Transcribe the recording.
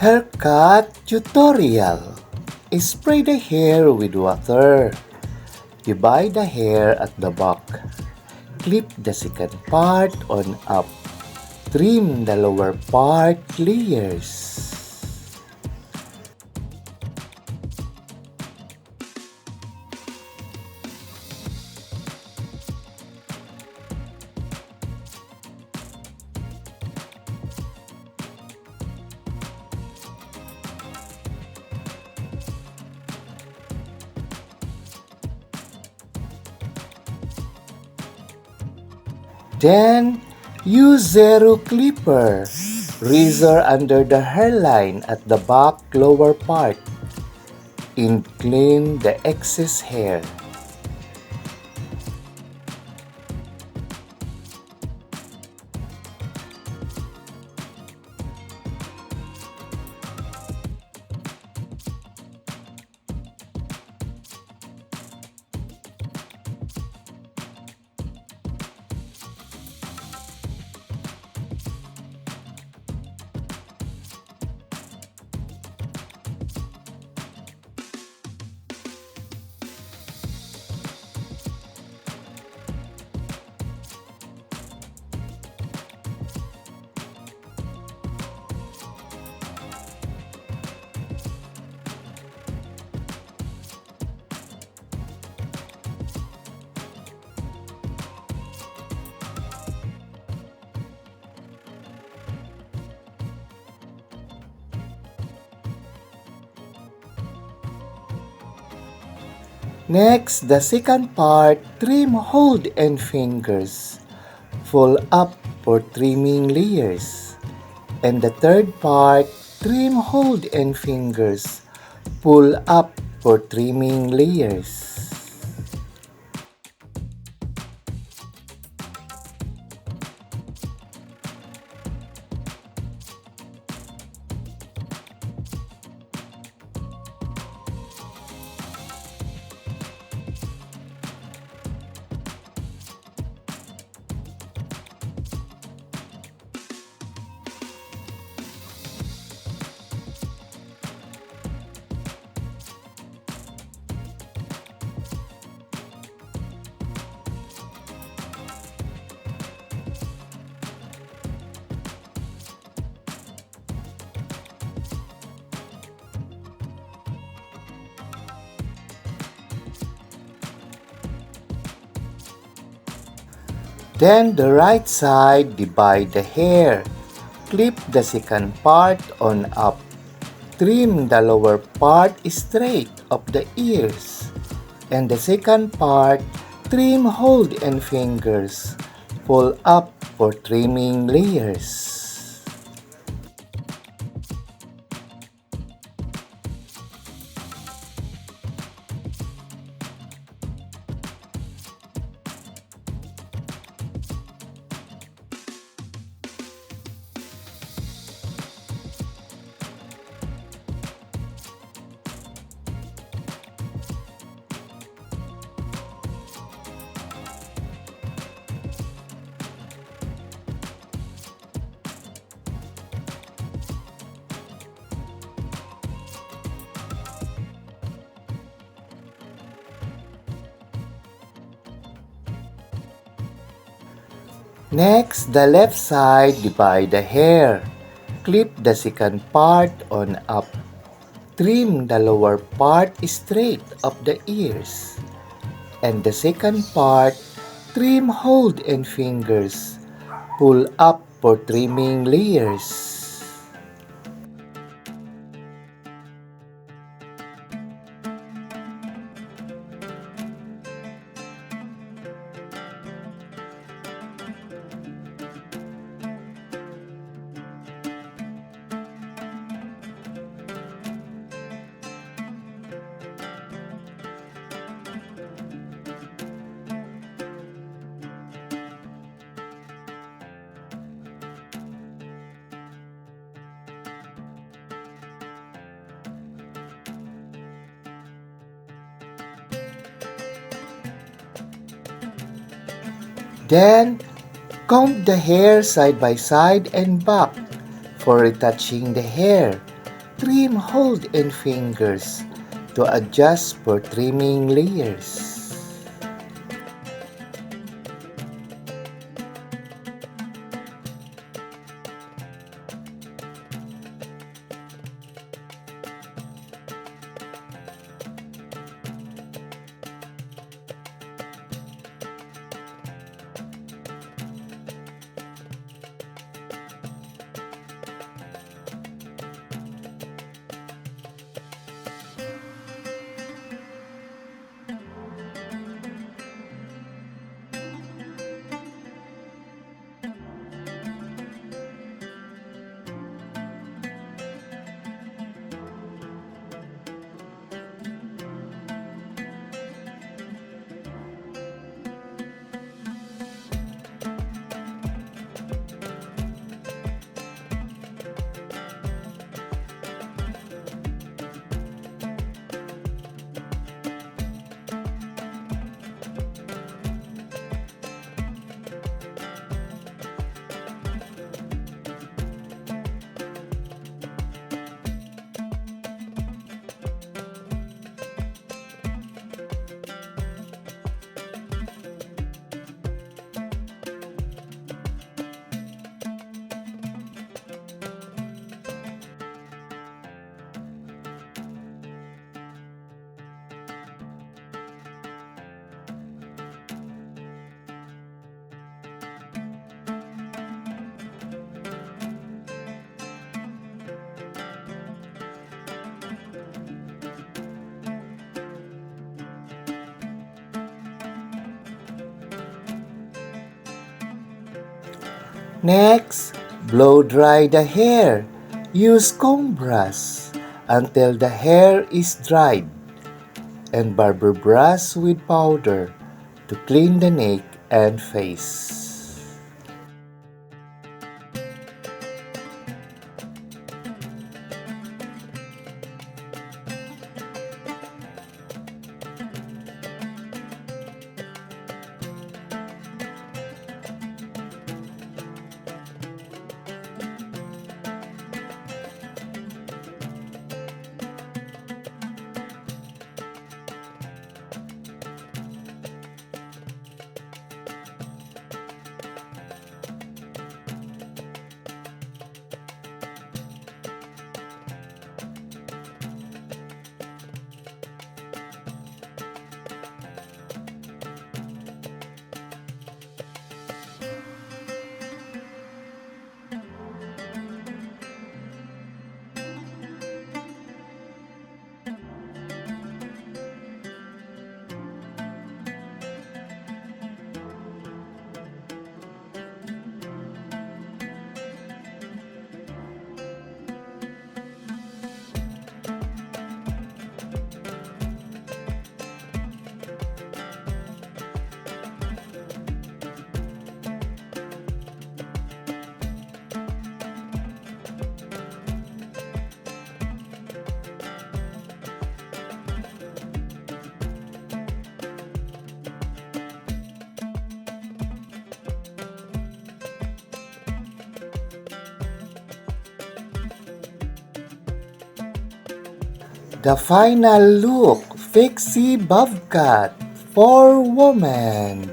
Haircut tutorial. Spray the hair with water. Divide the hair at the back. Clip the second part on up. Trim the lower part layers. Then, use zero clipper. Razor under the hairline at the back lower part. And clean the excess hair. Next, the second part, trim hold and fingers. Fold up for trimming layers. And the third part, trim hold and fingers. Pull up for trimming layers. Then the right side, divide the hair. Clip the second part on up. Trim the lower part straight of the ears. And the second part, trim hold and fingers. Pull up for trimming layers. Next, the left side, divide the hair. Clip the second part on up. Trim the lower part straight of the ears. And the second part, trim hold and fingers. Pull up for trimming layers. Then, comb the hair side by side and back for retouching the hair. trim hold and fingers to adjust for trimming layers. Next, blow dry the hair. Use comb brush until the hair is dried and barber brush with powder to clean the neck and face. The final look, PIXIE Bobcat for women.